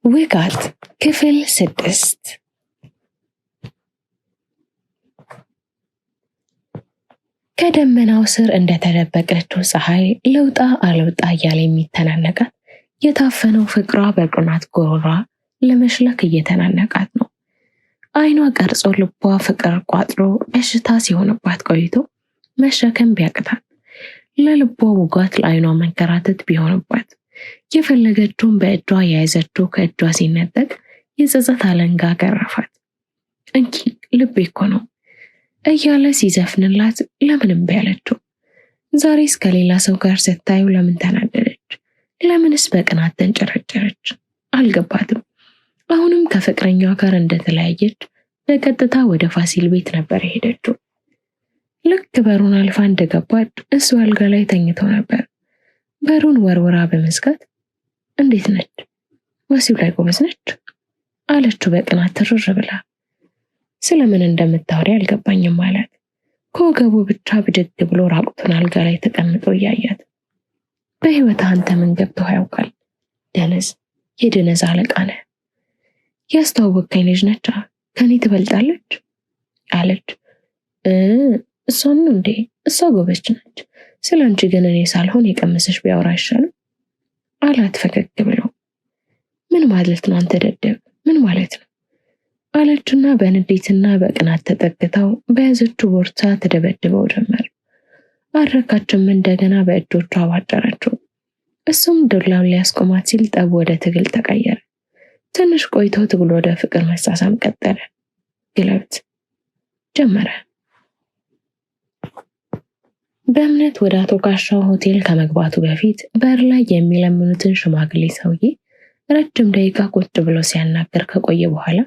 ውጋት ክፍል 6። ከደመናው ስር እንደተደበቀችው ፀሐይ ለውጣ አልውጣ እያለ የሚተናነቃት የታፈነው ፍቅሯ በቅናት ጎሮሯ ለመሽለክ እየተናነቃት ነው። አይኗ ቀርጾ ልቧ ፍቅር ቋጥሮ በሽታ ሲሆንባት ቆይቶ መሸከም ቢያቅታት ለልቧ ውጋት ለአይኗ መንከራተት ቢሆንባት የፈለገችውን በእጇ የያዘችው ከእጇ ሲነጠቅ የጸጸት አለንጋ ገረፋት። እንኪ ልቤ እኮ ነው እያለ ሲዘፍንላት ለምን እምቢ አለችው? ዛሬስ ከሌላ ሰው ጋር ስታዩ ለምን ተናደደች? ለምንስ በቅናት ተንጨረጨረች? አልገባትም። አሁንም ከፍቅረኛዋ ጋር እንደተለያየች በቀጥታ ወደ ፋሲል ቤት ነበር የሄደችው። ልክ በሩን አልፋ እንደገባች እሱ አልጋ ላይ ተኝቶ ነበር። በሩን ወርውራ በመዝጋት እንዴት ነች? ወሲብ ላይ ጎበዝ ነች አለችው በቅናት ትርር ብላ። ስለምን እንደምታወሪ አልገባኝም አላት። ከወገቡ ብቻ ብድግ ብሎ ራቁቱን አልጋ ላይ ተቀምጦ እያያት። በህይወት አንተ ምን ገብቶህ ያውቃል? ደነዝ፣ የደነዝ አለቃ ነህ። ያስተዋወቅከኝ ልጅ ነች፣ ከኔ ትበልጣለች አለች። እሷን ነው እንዴ? እሷ ጎበዝ ነች። ስለ አንቺ ግን እኔ ሳልሆን የቀመሰሽ ቢያወራ አይሻልም አላት ፈገግ ብሎ። ምን ማለት ነው አንተ ደደብ? ምን ማለት ነው አለችና በንዴትና በቅናት ተጠግተው በያዘችው ቦርሳ ተደበድበው ጀመር። አረካችም እንደገና በእጆቿ አባጨረችው። እሱም ዱላውን ሊያስቆማት ሲል ጠብ ወደ ትግል ተቀየረ። ትንሽ ቆይቶ ትግሉ ወደ ፍቅር መሳሳም ቀጠለ። ግለብት ጀመረ። በእምነት ወደ አቶ ጋሻው ሆቴል ከመግባቱ በፊት በር ላይ የሚለምኑትን ሽማግሌ ሰውዬ ረጅም ደቂቃ ቁጭ ብሎ ሲያናገር ከቆየ በኋላ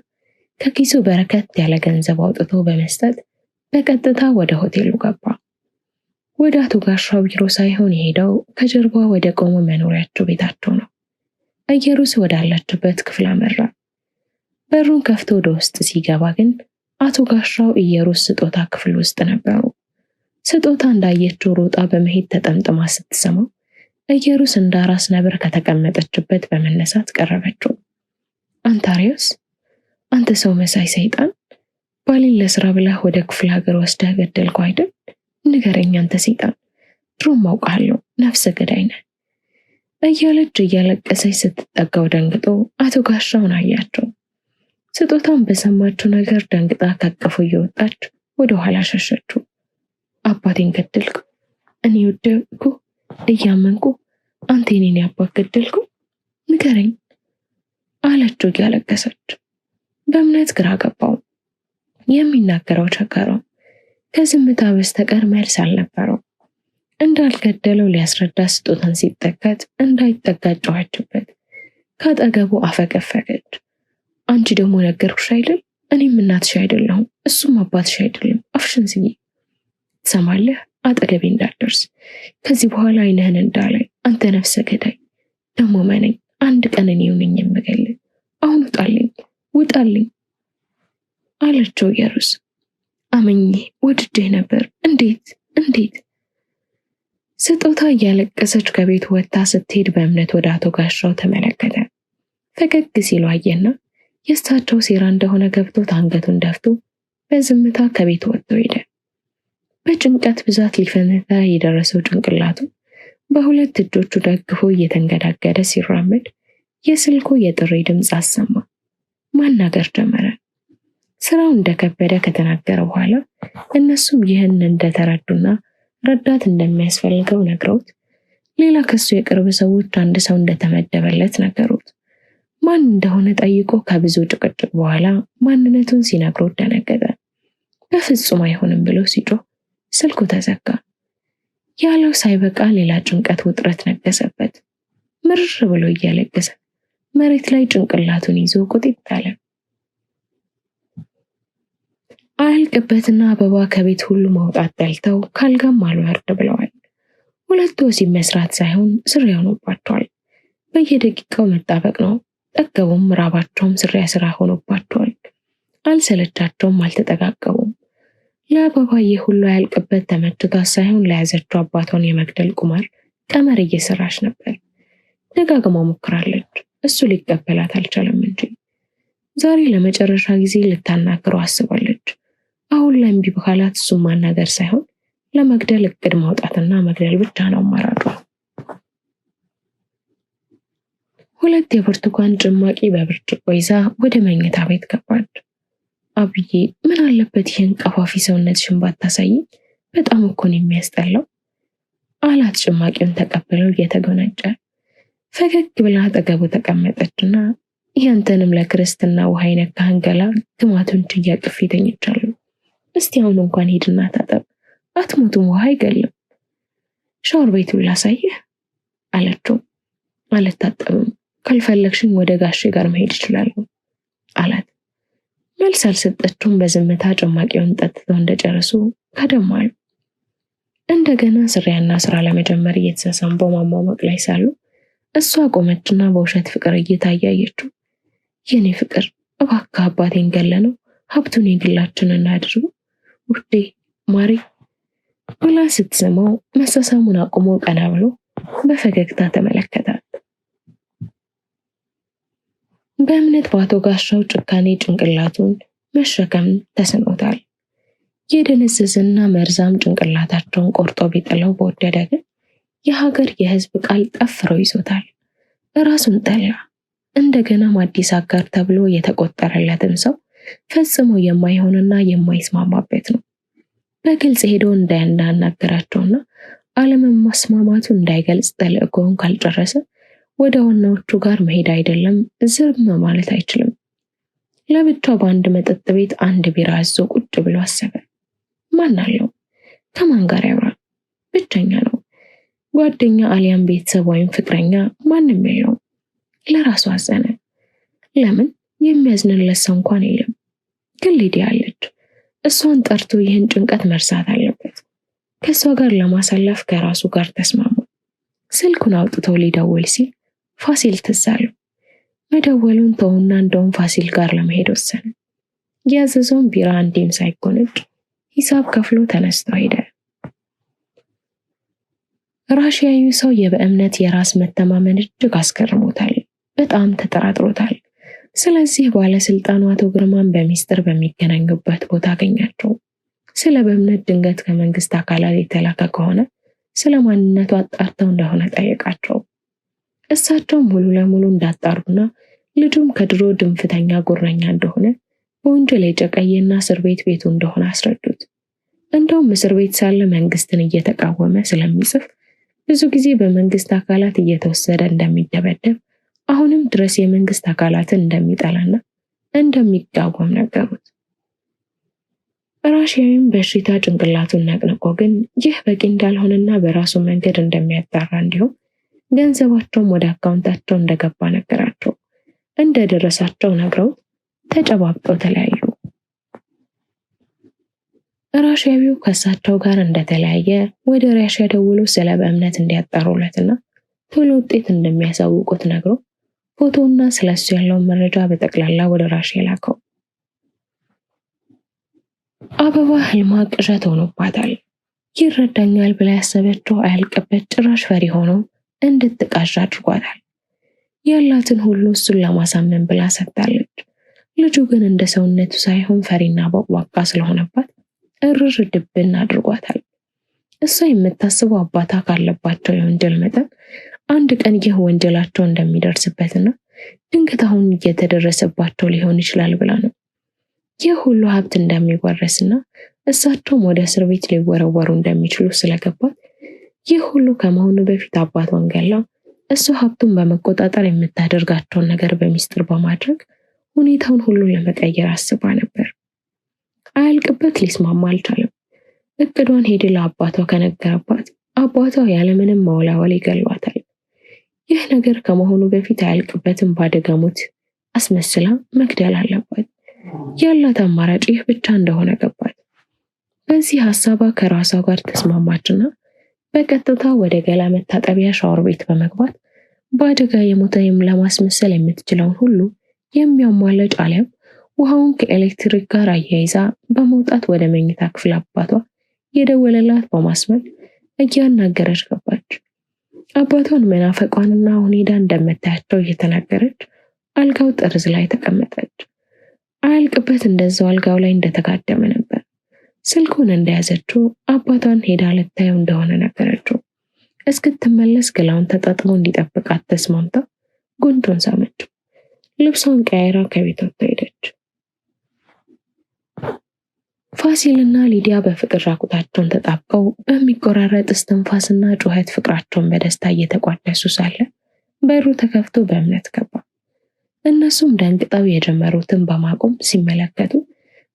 ከኪሱ በረከት ያለ ገንዘብ አውጥቶ በመስጠት በቀጥታ ወደ ሆቴሉ ገባ። ወደ አቶ ጋሻው ቢሮ ሳይሆን የሄደው ከጀርባ ወደ ቆመ መኖሪያቸው ቤታቸው ነው። ኢየሩስ ወዳለችበት ክፍል አመራ። በሩን ከፍቶ ወደ ውስጥ ሲገባ ግን አቶ ጋሻው ኢየሩስ ስጦታ ክፍል ውስጥ ነበሩ። ስጦታ እንዳየችው ሮጣ በመሄድ ተጠምጥማ ስትሰማው ኢየሩስ እንዳራስ ነብር ከተቀመጠችበት በመነሳት ቀረበችው። አንታሪዮስ፣ አንተ ሰው መሳይ ሰይጣን፣ ባሌን ለስራ ብለህ ወደ ክፍለ ሀገር ወስደህ ገደልከው አይደል? ንገረኝ አንተ ሰይጣን፣ ድሮም አውቃለሁ ነፍሰ ገዳይ ነህ እያለች እያለቀሰች ስትጠጋው ደንግጦ አቶ ጋሻውን አያቸው። ስጦታን በሰማችው ነገር ደንግጣ ከቅፉ እየወጣች ወደ ኋላ ሸሸችው። አባቴን ገደልኩ፣ እኔ ወደድኩ እያመንኩ አንተ የኔን አባት ገደልኩ? ንገረኝ አለችው እያለቀሰች። በእምነት ግራ ገባው። የሚናገረው ቸገረው። ከዝምታ በስተቀር መልስ አልነበረው። እንዳልገደለው ሊያስረዳ ስጦታን ሲጠጋት እንዳይጠጋ ጨዋችበት። ካጠገቡ አፈገፈገች። አንቺ ደግሞ ነገርኩሽ አይደል? እኔም እናትሽ አይደለሁም፣ እሱም አባትሽ አይደለም። አፍሽን ዝጊ። ትሰማለህ? አጠገቤ እንዳትደርስ። ከዚህ በኋላ አይንህን እንዳላይ። አንተ ነፍሰ ገዳይ። ደግሞ መነኝ፣ አንድ ቀን እኔው ነኝ የምገልህ። አሁን ውጣልኝ፣ ውጣልኝ አለችው ኢየሩስ። አመኜ ወድጄህ ነበር። እንዴት? ስጦታ እያለቀሰች ከቤት ወጥታ ስትሄድ በእምነት ወደ አቶ ጋሻው ተመለከተ። ፈገግ ሲሉ አየና የእሳቸው ሴራ እንደሆነ ገብቶት አንገቱን ደፍቶ በዝምታ ከቤት ወጥቶ ሄደ። በጭንቀት ብዛት ሊፈነዳ የደረሰው ጭንቅላቱ በሁለት እጆቹ ደግፎ እየተንገዳገደ ሲራመድ የስልኩ የጥሪ ድምፅ አሰማ። ማናገር ጀመረ። ስራው እንደከበደ ከተናገረ በኋላ እነሱም ይህን እንደተረዱና ረዳት እንደሚያስፈልገው ነግረውት ሌላ ከሱ የቅርብ ሰዎች አንድ ሰው እንደተመደበለት ነገሩት። ማን እንደሆነ ጠይቆ ከብዙ ጭቅጭቅ በኋላ ማንነቱን ሲነግሩት ደነገጠ። በፍጹም አይሆንም ብሎ ሲጮህ ስልኩ ተዘጋ። ያለው ሳይበቃ ሌላ ጭንቀት ውጥረት ነገሰበት። ምርር ብሎ እያለቀሰ መሬት ላይ ጭንቅላቱን ይዞ ቁጢጥ አለ። አያልቅበትና አበባ ከቤት ሁሉ ማውጣት ጠልተው ካልጋም አልወርድ ብለዋል። ሁለቱ ወሲብ መስራት ሳይሆን ስራ ሆኖባቸዋል። በየደቂቃው መጣበቅ ነው። ጠገቡም ራባቸውም ስራ ሆኖባቸዋል። አልሰለቻቸውም፣ አልተጠጋቀቡም። ለአበባዬ ሁሉ ያልቅበት ተመችቷት ሳይሆን ለያዘችው አባቷን የመግደል ቁማር ቀመር እየሰራች ነበር። ደጋግማ ሞክራለች። እሱ ሊቀበላት አልቻለም እንጂ። ዛሬ ለመጨረሻ ጊዜ ልታናግረው አስባለች። አሁን ላይ እምቢ ካላት እሱን ማናገር ሳይሆን ለመግደል እቅድ ማውጣትና መግደል ብቻ ነው አማራጯ። 2 የብርቱካን ጭማቂ በብርጭቆ ይዛ ወደ መኝታ ቤት ገባች። አብዬ ምን አለበት ይህን ቀፋፊ ሰውነትሽን ባታሳይኝ፣ በጣም እኮ ነው የሚያስጠላው አላት ጭማቂውን ተቀብለው እየተጎነጨ። ፈገግ ብላ አጠገቡ ተቀመጠችና ያንተንም ለክርስትና ውሃ የነካህን ገላ ግማቱን ችያቅፍ ተኝቻለሁ። እስቲ አሁን እንኳን ሂድና ታጠብ፣ አትሞቱም፣ ውሃ አይገልም። ሻወር ቤቱን ላሳየህ አለችው። አልታጠብም፣ ካልፈለግሽኝ ወደ ጋሼ ጋር መሄድ እችላለሁ አላት። መልስ አልሰጠችውም። በዝምታ ጭማቂውን ጠጥተው እንደጨረሱ ከደማሉ። እንደገና ስሪያና ስራ ለመጀመር እየተሳሳሙ በማሟሟቅ ላይ ሳሉ እሷ ቆመችና በውሸት ፍቅር እየታያየችው የኔ ፍቅር እባክህ አባቴን ገለነው፣ ሀብቱን የግላችን እናድርጉ ውዴ ማሪ ብላ ስትስመው መሳሳሙን አቁሞ ቀና ብሎ በፈገግታ ተመለከታት። በእምነት በአቶ ጋሻው ጭካኔ ጭንቅላቱን መሸከም ተስኖታል። የደነዘዘና መርዛም ጭንቅላታቸውን ቆርጦ ቢጥለው በወደደ ግን የሀገር የህዝብ ቃል ጠፍረው ይዞታል። ራሱን ጠላ። እንደገናም አዲስ አጋር ተብሎ የተቆጠረለትን ሰው ፈጽሞ የማይሆንና የማይስማማበት ነው። በግልጽ ሄዶ እንዳያናገራቸውና ዓለምን ማስማማቱ እንዳይገልጽ ተልእኮውን ካልጨረሰ ወደ ዋናዎቹ ጋር መሄድ አይደለም ዝም ማለት አይችልም። ለብቻው በአንድ መጠጥ ቤት አንድ ቢራ አዞ ቁጭ ብሎ አሰበ። ማን አለው? ከማን ጋር ያወራ? ብቸኛ ነው። ጓደኛ አሊያም ቤተሰብ ወይም ፍቅረኛ ማንም የለውም። ለራሱ አዘነ። ለምን? የሚያዝንለት ሰው እንኳን የለም። ግን ሊዲያ አለች። እሷን ጠርቶ ይህን ጭንቀት መርሳት አለበት። ከእሷ ጋር ለማሳለፍ ከራሱ ጋር ተስማሙ። ስልኩን አውጥቶ ሊደውል ሲል ፋሲል ትዝ አለው። መደወሉን ተውና እንደውም ፋሲል ጋር ለመሄድ ወሰነ። ያዘዘውን ቢራ አንዴም ሳይጎነጭ ሂሳብ ከፍሎ ተነስቶ ሄደ። ራሽያዊ ሰው የበእምነት የራስ መተማመን እጅግ አስገርሞታል። በጣም ተጠራጥሮታል። ስለዚህ ባለስልጣኑ አቶ ግርማን በሚስጥር በሚገናኙበት ቦታ አገኛቸው። ስለ በእምነት ድንገት ከመንግስት አካላት የተላከ ከሆነ ስለ ማንነቱ አጣርተው እንደሆነ ጠየቃቸው። እሳቸው ሙሉ ለሙሉ እንዳጣሩና ልጁም ከድሮ ድንፍተኛ ጉረኛ እንደሆነ በወንጀል የጨቀየና እስር ቤቱ እንደሆነ አስረዱት። እንደውም እስር ቤት ሳለ መንግስትን እየተቃወመ ስለሚጽፍ ብዙ ጊዜ በመንግስት አካላት እየተወሰደ እንደሚደበደብ፣ አሁንም ድረስ የመንግስት አካላትን እንደሚጠላና እንደሚቃወም ነገሩት። ራሽያዊም በሽታ ጭንቅላቱን ነቅንቆ ግን ይህ በቂ እንዳልሆነና በራሱ መንገድ እንደሚያጣራ እንዲሁም ገንዘባቸውም ወደ አካውንታቸው እንደገባ ነገራቸው። እንደደረሳቸው ነግረው ተጨባብጠው ተለያዩ። ራሽያዊው ከእሳቸው ጋር እንደተለያየ ወደ ራሽያ ደውሎ ስለ በእምነት እንዲያጣሩለትና ቶሎ ውጤት እንደሚያሳውቁት ነግሮ ፎቶና ስለሱ ያለውን መረጃ በጠቅላላ ወደ ራሽያ ላከው። አበባ ህልማ ቅዠት ሆኖባታል። ይረዳኛል ብላ ያሰበችው አያልቅበት ጭራሽ ፈሪ ሆኖ እንድትቃዥ አድርጓታል። ያላትን ሁሉ እሱን ለማሳመን ብላ ሰጥታለች። ልጁ ግን እንደ ሰውነቱ ሳይሆን ፈሪና በቋቃ ስለሆነባት እርር ድብን አድርጓታል። እሷ የምታስበው አባታ ካለባቸው የወንጀል መጠን አንድ ቀን ይህ ወንጀላቸው እንደሚደርስበትና ድንገት አሁን እየተደረሰባቸው ሊሆን ይችላል ብላ ነው። ይህ ሁሉ ሀብት እንደሚወረስና እሳቸውም ወደ እስር ቤት ሊወረወሩ እንደሚችሉ ስለገባት ይህ ሁሉ ከመሆኑ በፊት አባቷን ገላ እሱ ሀብቱን በመቆጣጠር የምታደርጋቸውን ነገር በሚስጥር በማድረግ ሁኔታውን ሁሉ ለመቀየር አስባ ነበር። አያልቅበት ሊስማማ አልቻለም። እቅዷን ሄድ ለአባቷ ከነገረባት አባቷ ያለምንም ማወላወል ይገሏታል። ይህ ነገር ከመሆኑ በፊት አያልቅበትን ባደገሙት አስመስላ መግደል አለባት። ያላት አማራጭ ይህ ብቻ እንደሆነ ገባት። በዚህ ሀሳቧ ከራሷ ጋር ተስማማችና በቀጥታ ወደ ገላ መታጠቢያ ሻወር ቤት በመግባት በአደጋ የሞተ ለማስመሰል የምትችለውን ሁሉ የሚያሟለጭ አሊያም ውሃውን ከኤሌክትሪክ ጋር አያይዛ በመውጣት ወደ መኝታ ክፍል አባቷ የደወለላት በማስመል እያናገረች ገባች። አባቷን መናፈቋንና ሁኔታ እንደምታያቸው እየተናገረች አልጋው ጠርዝ ላይ ተቀመጠች። አያልቅበት እንደዛው አልጋው ላይ እንደተጋደመ ነበር። ስልኩን እንደያዘችው አባቷን ሄዳ ልታየው እንደሆነ ነገረችው። እስክትመለስ ገላውን ተጣጥሞ እንዲጠብቃት ተስማምታ ጉንጩን ሳመችው። ልብሷን ቀያይራ ከቤት ወጥታ ሄደች። ፋሲልና ሊዲያ በፍቅር ራቁታቸውን ተጣብቀው በሚቆራረጥ እስትንፋስና ጩኸት ፍቅራቸውን በደስታ እየተቋደሱ ሳለ በሩ ተከፍቶ በእምነት ገባ። እነሱም ደንግጠው የጀመሩትን በማቆም ሲመለከቱ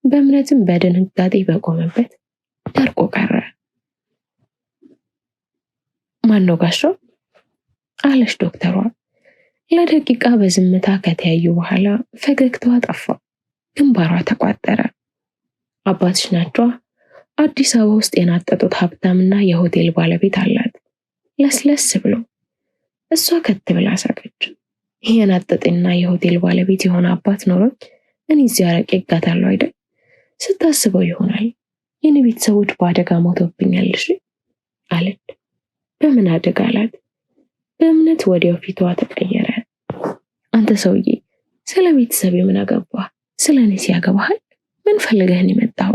በእምነትም በድንጋጤ በቆመበት ደርቆ ቀረ። ማነው ጋሻው? አለች ዶክተሯ። ለደቂቃ በዝምታ ከተያዩ በኋላ ፈገግታዋ ጠፋ፣ ግንባሯ ተቋጠረ። አባትሽ ናቸው? አዲስ አበባ ውስጥ የናጠጡት ሀብታምና የሆቴል ባለቤት አላት። ለስለስ ብሎ እሷ ከት ብላ ሳቀች። ይሄ የናጠጠና የሆቴል ባለቤት የሆነ አባት ኖሮኝ እኔ እዚህ አረቄ እጋታለሁ አይደል? ስታስበው ይሆናል የኔ ቤተሰቦች በአደጋ ሞተውብኛል አለች። በምን አደጋ አላት። በእምነት ወዲያው ፊቷ ተቀየረ። አንተ ሰውዬ ስለ ቤተሰብ ምን አገባህ? ስለ እኔ ሲያገባሃል? ምን ፈልገህን የመጣው?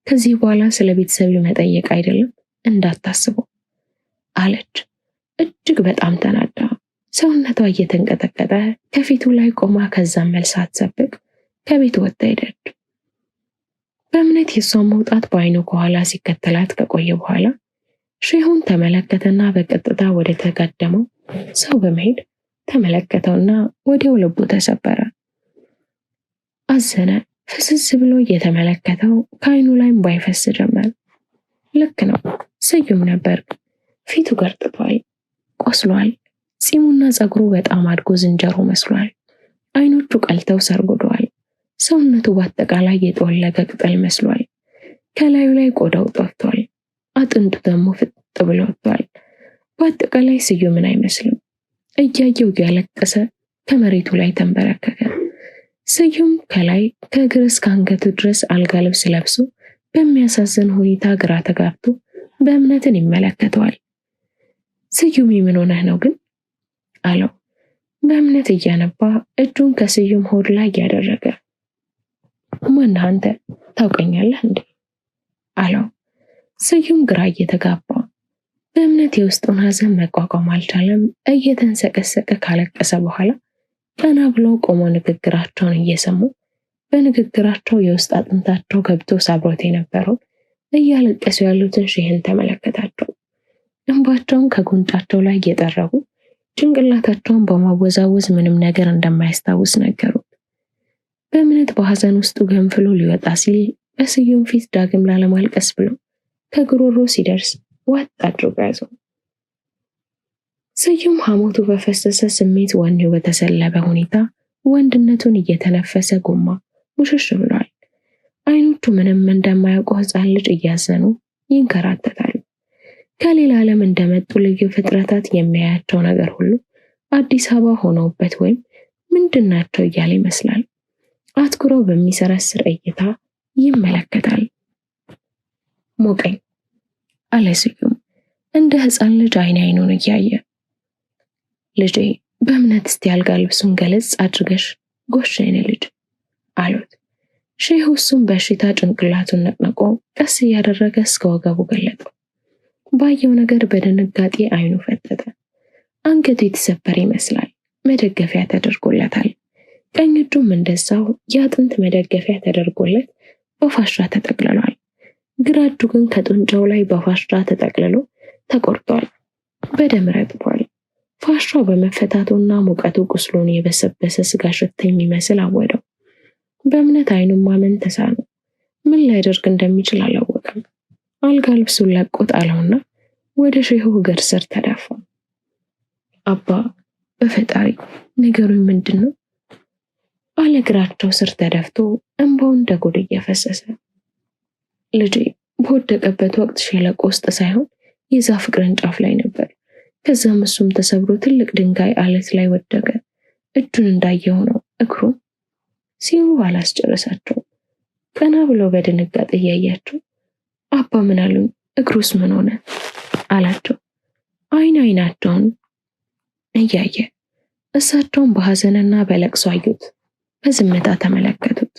ከዚህ በኋላ ስለ ቤተሰብ መጠየቅ አይደለም እንዳታስበው አለች። እጅግ በጣም ተናዳ ሰውነቷ እየተንቀጠቀጠ ከፊቱ ላይ ቆማ ከዛም መልስ ሳትሰብቅ ከቤት ወጥታ ሄደች። በእምነት የሷን መውጣት በአይኑ ከኋላ ሲከተላት ከቆየ በኋላ ሼሁን ተመለከተና በቀጥታ ወደ ተጋደመው ሰው በመሄድ ተመለከተውና ወዲያው ልቡ ተሰበረ። አዘነ። ፍስስ ብሎ እየተመለከተው ከአይኑ ላይም ባይፈስ ጀመር። ልክ ነው፣ ስዩም ነበር። ፊቱ ገርጥቷል፣ ቆስሏል። ፂሙና ፀጉሩ በጣም አድጎ ዝንጀሮ መስሏል። አይኖቹ ቀልተው ሰርጎደዋል። ሰውነቱ በአጠቃላይ የጠወለገ ቅጠል መስሏል። ከላዩ ላይ ቆዳው ጠፍቷል። አጥንቱ ደግሞ ፍጥ ብሎ ወጥቷል። በአጠቃላይ ስዩምን አይመስልም። እያየው ያለቀሰ ከመሬቱ ላይ ተንበረከከ። ስዩም ከላይ ከእግር እስከ አንገቱ ድረስ አልጋ ልብስ ለብሶ በሚያሳዝን ሁኔታ ግራ ተጋብቶ በእምነትን ይመለከተዋል። ስዩም ምን ሆነህ ነው ግን አለው። በእምነት እያነባ እጁን ከስዩም ሆድ ላይ ያደረገ። ማነህ አንተ? ታውቀኛለህ እንዴ አለው። ስዩም ግራ እየተጋባ በእምነት የውስጡን ሐዘን መቋቋም አልቻለም። እየተንሰቀሰቀ ካለቀሰ በኋላ ቀና ብለው ቆሞ ንግግራቸውን እየሰሙ በንግግራቸው የውስጥ አጥንታቸው ገብቶ ሳብሮት የነበረውን እያለቀሱ ያሉትን ሼህን ተመለከታቸው። እንባቸውን ከጉንጫቸው ላይ እየጠረጉ ጭንቅላታቸውን በማወዛወዝ ምንም ነገር እንደማያስታውስ ነገሩት። በእምነት በሐዘን ውስጡ ገንፍሎ ሊወጣ ሲል በስዩም ፊት ዳግም ላለማልቀስ ብሎ ከጉሮሮ ሲደርስ ዋጥ አድርጎ ያዘው። ስዩም ሐሞቱ በፈሰሰ ስሜት ወኔው በተሰለበ ሁኔታ ወንድነቱን እየተነፈሰ ጎማ ሙሽሽ ብሏል። አይኖቹ ምንም እንደማያውቁ ሕፃን ልጅ እያዘኑ ይንከራተታሉ። ከሌላ ዓለም እንደመጡ ልዩ ፍጥረታት የሚያያቸው ነገር ሁሉ አዲስ አበባ ሆነውበት ወይም ምንድናቸው እያለ ይመስላል። አትኩሮ በሚሰረስር እይታ ይመለከታል። ሞቀኝ አለ ስዩም እንደ ሕፃን ልጅ አይኑን እያየ። ልጄ በእምነት እስቲ አልጋ ልብሱን ገለጽ አድርገሽ ጎሽ የኔ ልጅ አሉት። ሼሁ እሱም በሽታ ጭንቅላቱን ነቅነቆ ቀስ እያደረገ እስከ ወገቡ ገለጠው። ባየው ነገር በድንጋጤ አይኑ ፈጠጠ። አንገቱ የተሰበረ ይመስላል። መደገፊያ ተደርጎለታል። ቀኝ እጁም እንደዛው የአጥንት መደገፊያ ተደርጎለት በፋሻ ተጠቅልሏል። ግራ እጁ ግን ከጡንቻው ላይ በፋሻ ተጠቅልሎ ተቆርጧል። በደም ረጥቧል። ፋሻው በመፈታቱና ሙቀቱ ቁስሉን የበሰበሰ ስጋ ሽታ የሚመስል አወደው። በእምነት አይኑን ማመን ተሳነው። ምን ሊያደርግ እንደሚችል አላወቀም። አልጋ ልብሱን ለቆ ጣለውና ወደ ሼሁ እግር ስር ተደፋ። አባ በፈጣሪ ንገሩኝ ምንድን ነው አለ እግራቸው ስር ተደፍቶ እንባው እንደ ጉድ እየፈሰሰ። ልጄ በወደቀበት ወቅት ሸለቆ ውስጥ ሳይሆን የዛፍ ቅርንጫፍ ላይ ነበር። ከዛም እሱም ተሰብሮ ትልቅ ድንጋይ አለት ላይ ወደቀ። እጁን እንዳየው ነው እግሩ ሲሉ አላስጨረሳቸው። ቀና ብለው በድንጋጤ እያያቸው አባ ምን አሉኝ? እግሩስ ምን ሆነ አላቸው። አይናቸውን እያየ እሳቸውን በሐዘንና በለቅሶ አዩት። በዝምታ ተመለከቱት።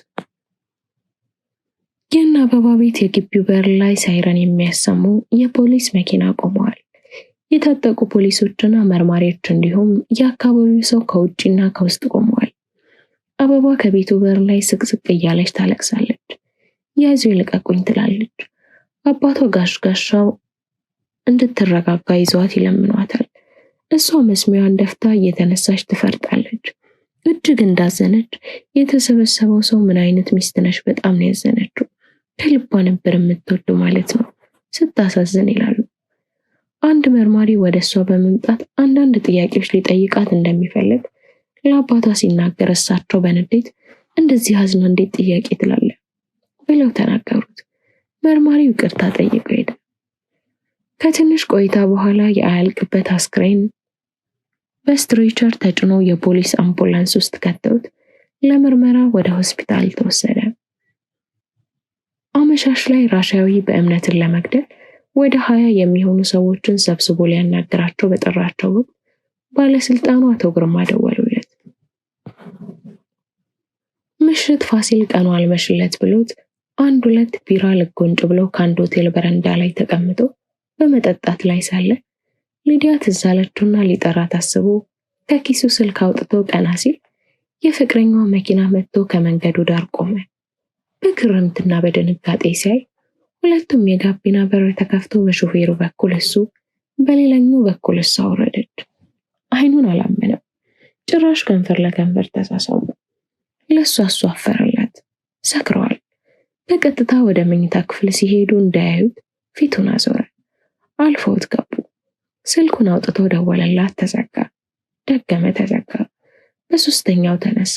የእነ አበባ ቤት የግቢው በር ላይ ሳይረን የሚያሰሙ የፖሊስ መኪና ቆመዋል። የታጠቁ ፖሊሶችና መርማሪዎች እንዲሁም የአካባቢው ሰው ከውጭና ከውስጥ ቆመዋል። አበባ ከቤቱ በር ላይ ስቅስቅ እያለች ታለቅሳለች። ያዙ ይልቀቁኝ ትላለች። አባቷ ጋሻው እንድትረጋጋ ይዘዋት ይለምኗታል። እሷ መስሚያዋን ደፍታ እየተነሳች ትፈርጣለች። እጅግ እንዳዘነች የተሰበሰበው ሰው ምን አይነት ሚስት ነሽ? በጣም ነው ያዘነችው። ከልቧ ነበር የምትወደው ማለት ነው። ስታሳዝን ይላሉ። አንድ መርማሪ ወደ እሷ በመምጣት አንዳንድ ጥያቄዎች ሊጠይቃት እንደሚፈልግ ለአባቷ ሲናገር እሳቸው በንዴት እንደዚህ አዝና እንዴት ጥያቄ ትላለህ ብለው ተናገሩት። መርማሪው ይቅርታ ጠይቀው ሄደ። ከትንሽ ቆይታ በኋላ የአያልቅበት አስክሬን በስትሬቸር ተጭኖ የፖሊስ አምቡላንስ ውስጥ ከተውት ለምርመራ ወደ ሆስፒታል ተወሰደ። አመሻሽ ላይ ራሻዊ በእምነትን ለመግደል ወደ 20 የሚሆኑ ሰዎችን ሰብስቦ ሊያናገራቸው በጠራቸው ወቅት ባለስልጣኑ አቶ ግርማ ደወሉለት። ምሽት ፋሲል ቀኑ አልመሽለት ብሎት 1-2 ቢራ ልጎንጭ ብሎ ከአንድ ሆቴል በረንዳ ላይ ተቀምጦ በመጠጣት ላይ ሳለ ሊዲያ ትዝ አለችውና ሊጠራት አስቦ ከኪሱ ስልክ አውጥቶ ቀና ሲል የፍቅረኛዋ መኪና መጥቶ ከመንገዱ ዳር ቆመ። በግርምትና በድንጋጤ ሲያይ ሁለቱም የጋቢና በር ተከፍቶ በሾፌሩ በኩል እሱ፣ በሌላኛው በኩል እሷ ወረደች። አይኑን አላመነም። ጭራሽ ከንፈር ለከንፈር ተሳሳሙ። ለእሷ እሱ አፈረላት። ሰክረዋል። በቀጥታ ወደ መኝታ ክፍል ሲሄዱ እንዳያዩት ፊቱን አዞረ። አልፈውት ገቡ። ስልኩን አውጥቶ ደወለላት። ተዘጋ። ደገመ፣ ተዘጋ። በሶስተኛው ተነሳ።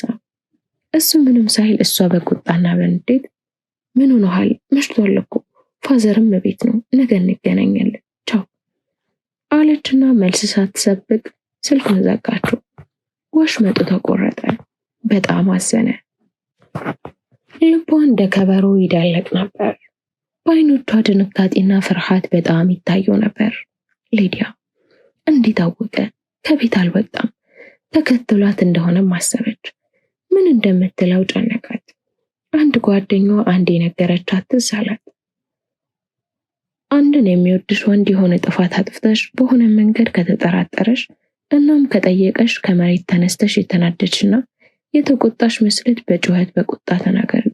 እሱ ምንም ሳይል እሷ በቁጣና በንዴት ምን ሆነሃል? መሽቷል እኮ ፋዘርም ቤት ነው፣ ነገ እንገናኛለን፣ ቻው አለችና መልስ ሳትሰብቅ ስልኩን ዘጋችው። ወሽመጡ ተቆረጠ። በጣም አዘነ። ልቧ እንደ ከበሮ ይዳለቅ ነበር። በአይኖቿ ድንጋጤና ፍርሃት በጣም ይታየው ነበር። ሊዲያ እንዴት አወቀ? ከቤት አልወጣም። ተከትሏት እንደሆነም አሰበች። ምን እንደምትለው ጨነቃት። አንድ ጓደኛዋ አንድ የነገረቻት ትዝ አላት። አንድን የሚወድሽ ወንድ የሆነ ጥፋት አጥፍተሽ በሆነ መንገድ ከተጠራጠረሽ እናም ከጠየቀሽ ከመሬት ተነስተሽ የተናደድሽና የተቆጣሽ መስለት በጩኸት በቁጣ ተናገሪ።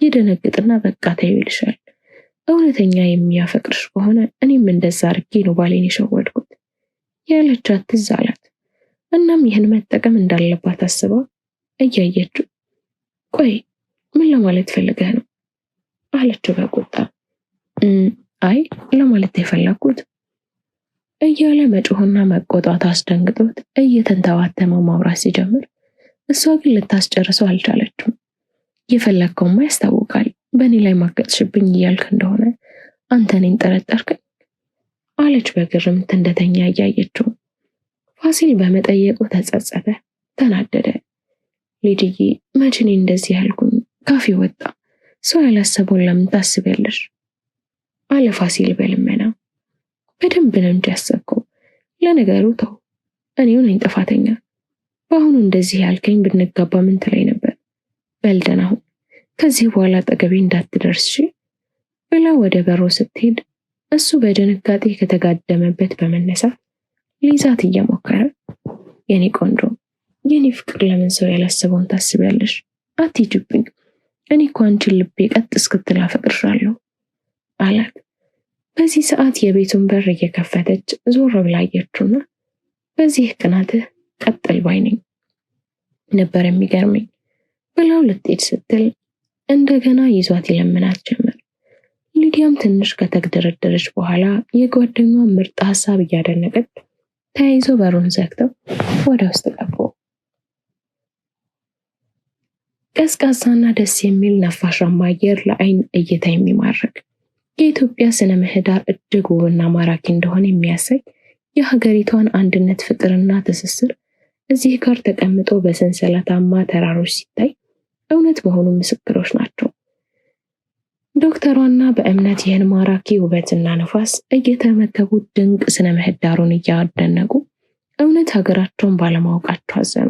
ይደነግጥና በቃ ተይው ይልሻል። እውነተኛ የሚያፈቅርሽ ከሆነ እኔም እንደዛ አድርጌ ነው ባሌን የሸወድኩት ያለቻት ትዝ አላት። እናም ይህን መጠቀም እንዳለባት አስባ እያየችው ቆይ ምን ለማለት ፈልገህ ነው አለችው በቁጣ። አይ ለማለት የፈለኩት እያለ መጮህና መቆጣት አስደንግጦት እየተንተባተመው ማውራት ሲጀምር እሷ ግን ልታስጨርሰው አልቻለችም። የፈለግከውማ ያስታውቃል። በእኔ ላይ ማገጥሽብኝ እያልክ እንደሆነ አንተ እኔን ጠረጠርክኝ አለች በግርምት እንደተኛ እያየችው። ፋሲል በመጠየቁ ተጸጸተ፣ ተናደደ። ሊድዬ መቼ እኔ እንደዚህ ያልኩኝ? ካፌ ወጣ። ሰው ያላሰበውን ለምን ታስቢያለሽ? አለ ፋሲል በልመና። በደንብ ነው እንጂ ያሰብከው። ለነገሩ ተው፣ እኔው ነኝ ጥፋተኛ። በአሁኑ እንደዚህ ያልከኝ ብንጋባ ምን ትለኝ ነበር? በልደን አሁን ከዚህ በኋላ አጠገቤ እንዳትደርስ ብላ ወደ በሮ ስትሄድ እሱ በድንጋጤ ከተጋደመበት በመነሳት ሊዛት እየሞከረ የኔ ቆንጆ፣ የኔ ፍቅር፣ ለምን ሰው ያላሰበውን ታስቢያለሽ? አትሂጂብኝ። እኔ እኮ አንቺን ልቤ ቀጥ እስክትል አፈቅርሻለሁ አላት። በዚህ ሰዓት የቤቱን በር እየከፈተች ዞር ብላ አየችውና በዚህ ቅናትህ ቀጥል ባይ ነኝ ነበር የሚገርመኝ ብላው ልትሄድ ስትል እንደገና ይዟት ይለምናት ጀመር። ሊዲያም ትንሽ ከተግደረደረች በኋላ የጓደኛዋን ምርጥ ሐሳብ እያደነቀች ተያይዞ በሩን ዘግተው ወደ ውስጥ ገቡ። ቀዝቃዛና ደስ የሚል ነፋሻማ አየር ለአይን እይታ የሚማርክ የኢትዮጵያ ስነ ምህዳር እጅግ ውብና ማራኪ እንደሆነ የሚያሳይ የሀገሪቷን አንድነት፣ ፍቅርና ትስስር እዚህ ጋር ተቀምጦ በሰንሰለታማ ተራሮች ሲታይ እውነት መሆኑ ምስክሮች ናቸው። ዶክተሯና በእምነት ይህን ማራኪ ውበትና ነፋስ እየተመገቡ ድንቅ ስነ ምህዳሩን እያደነቁ እውነት ሀገራቸውን ባለማወቃቸው አዘኑ።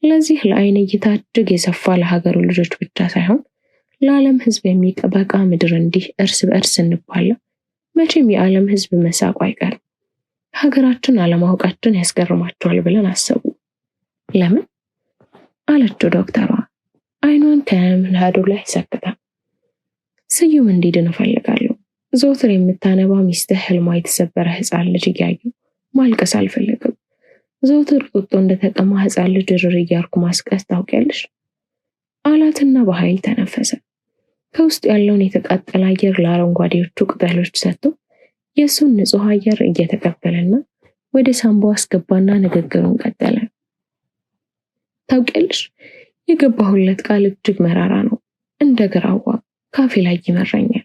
ለዚህ ለዓይን እይታ እጅግ የሰፋ ለሀገሩ ልጆች ብቻ ሳይሆን ለዓለም ሕዝብ የሚበቃ ምድር እንዲህ እርስ በእርስ እንባላ መቼም የዓለም ሕዝብ መሳቁ አይቀርም። ሀገራችን አለማወቃችን ያስገርማቸዋል ብለን አሰቡ። ለምን አለችው ዶክተሯ አይኗን ከምናዱ ላይ ሰክታ። ስዩም እንዲድን እፈልጋለሁ። ዘውትር የምታነባ ሚስትህ ህልሟ የተሰበረ ሕፃን ልጅ እያዩ ማልቀስ አልፈልግም። ዘውትር ጡጦ እንደተቀማ ሕፃን ልጅ ርር እያልኩ ማስቀስ ታውቂያለሽ አላትና በኃይል ተነፈሰ። ከውስጥ ያለውን የተቃጠለ አየር ለአረንጓዴዎቹ ቅጠሎች ሰጥቶ የእሱን ንጹሕ አየር እየተቀበለና ወደ ሳንባው አስገባና ንግግሩን ቀጠለ። ታውቂያለሽ የገባሁለት ቃል እጅግ መራራ ነው። እንደ ግራዋ ካፌ ላይ ይመራኛል።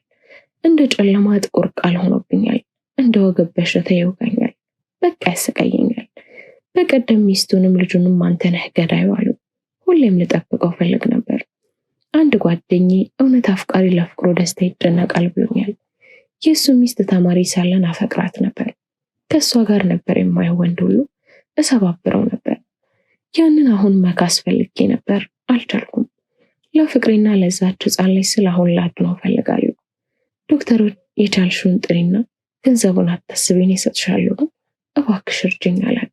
እንደ ጨለማ ጥቁር ቃል ሆኖብኛል። እንደ ወገብ በሽታ ይወጋኛል። በቃ ያሰቃየኛል። በቀደም ሚስቱንም ልጁንም አንተ ነህ ገዳዩ አሉ። ሁሌም ልጠብቀው ፈልግ ነበር። አንድ ጓደኛዬ እውነት አፍቃሪ ለፍቅሩ ደስታ ይጨነቃል ብሎኛል። የእሱ ሚስት ተማሪ ሳለን አፈቅራት ነበር። ከእሷ ጋር ነበር የማየው ወንድ ሁሉ እሰባብረው ነበር። ያንን አሁን መካስ ፈልጌ ነበር፣ አልቻልኩም። ለፍቅሬና ለዛች ሕፃን ልጅ ስል አሁን ላድነው ፈልጋለሁ። ዶክተሮች የቻልሽውን ጥሪና ገንዘቡን አታስቢኝ እሰጥሻለሁ፣ እባክሽ እርጅኝ አላት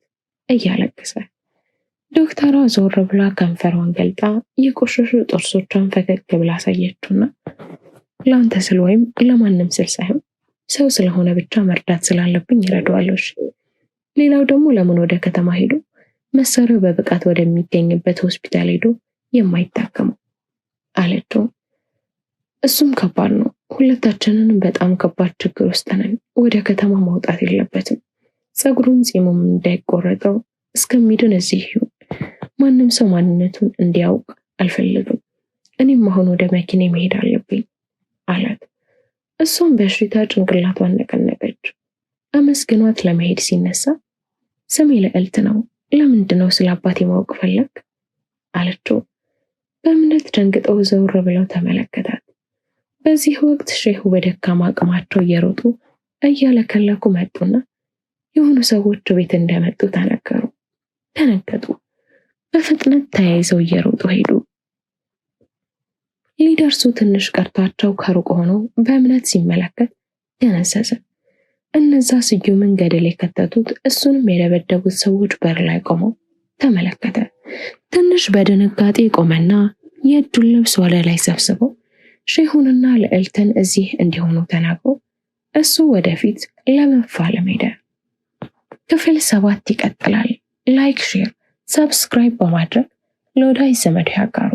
እያለቀሰ። ዶክተሯ ዞር ብላ ከንፈሯን ገልጣ የቆሸሹ ጥርሶቿን ፈገግ ብላ አሳየችውና ለአንተ ስል ወይም ለማንም ስል ሳይሆን ሰው ስለሆነ ብቻ መርዳት ስላለብኝ ይረዳዋለሁ። ሌላው ደግሞ ለምን ወደ ከተማ ሄዶ መሳሪያው በብቃት ወደሚገኝበት ሆስፒታል ሄዶ የማይታከመው አለችው። እሱም ከባድ ነው። ሁለታችንንም በጣም ከባድ ችግር ውስጥ ነን። ወደ ከተማ መውጣት የለበትም። ፀጉሩም ፂሙም እንዳይቆረጠው እስከሚድን እዚህ ይሁን። ማንም ሰው ማንነቱን እንዲያውቅ አልፈልግም። እኔም አሁን ወደ መኪና መሄድ አለብኝ አላት። እሷም በሽታ ጭንቅላቷን ነቀነቀች። አመስግኗት ለመሄድ ሲነሳ ስሜ ልዕልት ነው፣ ለምንድን ነው ስለ አባቴ ማወቅ ፈለግ አለችው። በእምነት ደንግጠው ዘውር ብለው ተመለከታት። በዚህ ወቅት ሼሁ በደካማ አቅማቸው እየሮጡ እያለከለኩ መጡና የሆኑ ሰዎች ቤት እንደመጡ ተነገጡ። በፍጥነት ተያይዘው እየሮጡ ሄዱ። ሊደርሱ ትንሽ ቀርቷቸው ከሩቅ ሆኖ በእምነት ሲመለከት ደነዘዘ። እነዛ ስዩምን ገደል የከተቱት እሱንም የደበደቡት ሰዎች በር ላይ ቆመው ተመለከተ። ትንሽ በድንጋጤ ቆመና የእጁን ልብስ ወደ ላይ ሰብስበው ሼሁንና ልዕልትን እዚህ እንዲሆኑ ተናግሮ እሱ ወደፊት ለመፋለም ሄደ። ክፍል 7 ይቀጥላል። ላይክ፣ ሼር፣ ሰብስክራይብ በማድረግ ለወዳጅ ዘመድ ያጋሩ።